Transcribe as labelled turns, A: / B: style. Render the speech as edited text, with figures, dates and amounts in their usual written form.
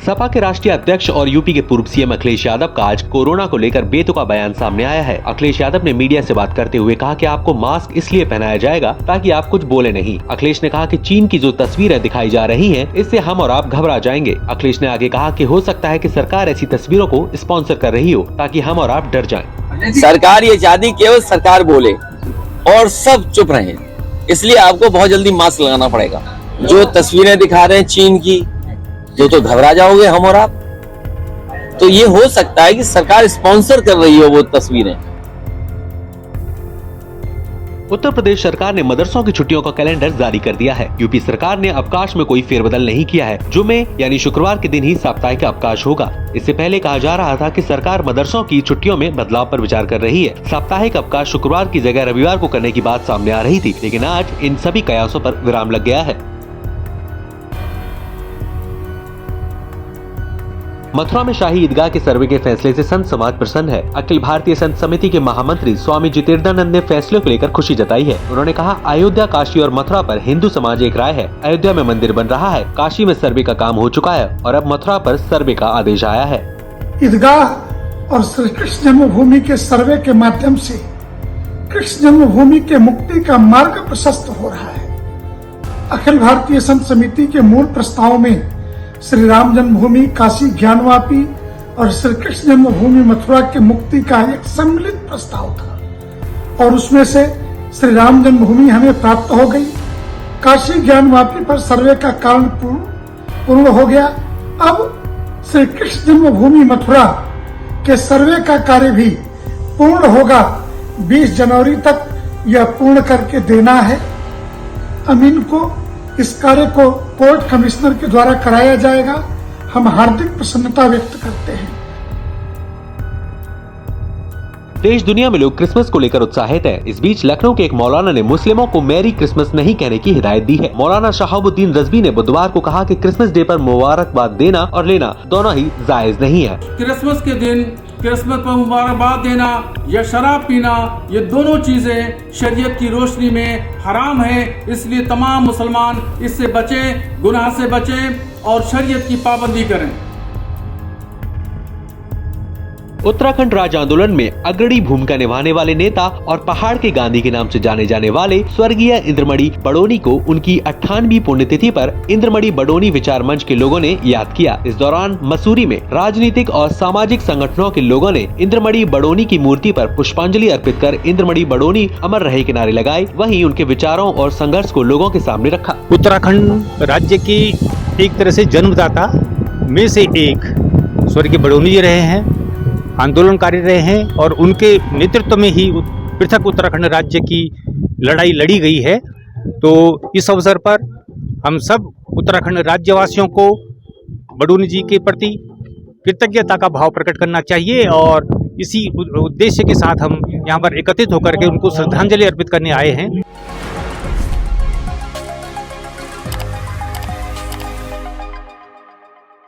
A: सपा के राष्ट्रीय अध्यक्ष और यूपी के पूर्व सीएम अखिलेश यादव का आज कोरोना को लेकर बेतुका बयान सामने आया है। अखिलेश यादव ने मीडिया से बात करते हुए कहा कि आपको मास्क इसलिए पहनाया जाएगा ताकि आप कुछ बोले नहीं। अखिलेश ने कहा कि चीन की जो तस्वीरें दिखाई जा रही हैं, इससे हम और आप घबरा जाएंगे। अखिलेश ने आगे कहा कि हो सकता है कि सरकार ऐसी तस्वीरों को स्पॉन्सर कर रही हो ताकि हम और आप डर जाएं।
B: सरकार ये चाहती केवल सरकार बोले और सब चुप रहे, इसलिए आपको बहुत जल्दी मास्क लगाना पड़ेगा। जो तस्वीरें दिखा रहे हैं चीन की, तो घबरा जाओगे हम और आप। तो ये हो सकता है कि सरकार स्पॉन्सर कर रही हो वो तस्वीरें।
A: उत्तर प्रदेश सरकार ने मदरसों की छुट्टियों का कैलेंडर जारी कर दिया है। यूपी सरकार ने अवकाश में कोई फेरबदल नहीं किया है। जुमे यानी शुक्रवार के दिन ही साप्ताहिक अवकाश होगा। इससे पहले कहा जा रहा था कि सरकार मदरसों की छुट्टियों में बदलाव पर विचार कर रही है। साप्ताहिक अवकाश शुक्रवार की जगह रविवार को करने की बात सामने आ रही थी, लेकिन आज इन सभी कयासों पर विराम लग गया है। मथुरा में शाही ईदगाह के सर्वे के फैसले से संत समाज प्रसन्न है। अखिल भारतीय संत समिति के महामंत्री स्वामी जितेंद्रानंद ने फैसले को लेकर खुशी जताई है। उन्होंने कहा, अयोध्या, काशी और मथुरा पर हिंदू समाज एक राय है। अयोध्या में मंदिर बन रहा है, काशी में सर्वे का काम हो चुका है और अब मथुरा पर सर्वे का आदेश आया है।
C: ईदगाह और श्री कृष्ण जन्मभूमि के सर्वे के माध्यम से कृष्ण जन्मभूमि के मुक्ति का मार्ग प्रशस्त हो रहा है। अखिल भारतीय संत समिति के मूल प्रस्ताव में श्री राम जन्मभूमि काशी ज्ञानवापी और श्री कृष्ण जन्मभूमि मथुरा के मुक्ति का एक सम्मिलित प्रस्ताव था और उसमें से श्री राम जन्मभूमि हमें प्राप्त हो गई। काशी ज्ञानवापी पर सर्वे का कारण पूर्ण हो गया। अब श्री कृष्ण जन्मभूमि मथुरा के सर्वे का कार्य भी पूर्ण होगा। 20 जनवरी तक यह पूर्ण करके देना है। अमीन को इस कार्य को कोर्ट कमिश्नर के द्वारा कराया जाएगा। हम हार्दिक प्रसन्नता व्यक्त करते हैं।
A: देश दुनिया में लोग क्रिसमस को लेकर उत्साहित हैं। इस बीच लखनऊ के एक मौलाना ने मुस्लिमों को मैरी क्रिसमस नहीं कहने की हिदायत दी है। मौलाना शहाबुद्दीन रजवी ने बुधवार को कहा कि क्रिसमस डे पर मुबारकबाद देना और लेना दोनों ही जायज नहीं है।
D: क्रिसमस के दिन क्रिसमस पर मुबारकबाद देना या शराब पीना, ये दोनों चीजें शरीयत की रोशनी में हराम है। इसलिए तमाम मुसलमान इससे बचें, गुनाह से बचें और शरीयत की पाबंदी करें।
A: उत्तराखंड राज्य आंदोलन में अग्रणी भूमिका निभाने वाले नेता और पहाड़ के गांधी के नाम से जाने जाने वाले स्वर्गीय इंद्रमणि बडोनी को उनकी 98वीं पुण्यतिथि पर इंद्रमणि बडोनी विचार मंच के लोगों ने याद किया। इस दौरान मसूरी में राजनीतिक और सामाजिक संगठनों के लोगों ने इंद्रमणि बडोनी की मूर्ति पर पुष्पांजलि अर्पित कर इंद्रमणि बडोनी अमर रहे के नारे लगाए। वहीं उनके विचारों और संघर्ष को लोगों के सामने रखा।
E: उत्तराखंड राज्य की एक तरह से जन्मदाता में से एक स्वर्गीय बडोनी जी रहे हैं, आंदोलनकारी रहे हैं और उनके नेतृत्व में ही पृथक उत्तराखंड राज्य की लड़ाई लड़ी गई है। तो इस अवसर पर हम सब उत्तराखंड राज्यवासियों को बडोनी जी के प्रति कृतज्ञता का भाव प्रकट करना चाहिए और इसी उद्देश्य के साथ हम यहाँ पर एकत्रित होकर के उनको श्रद्धांजलि अर्पित करने आए हैं।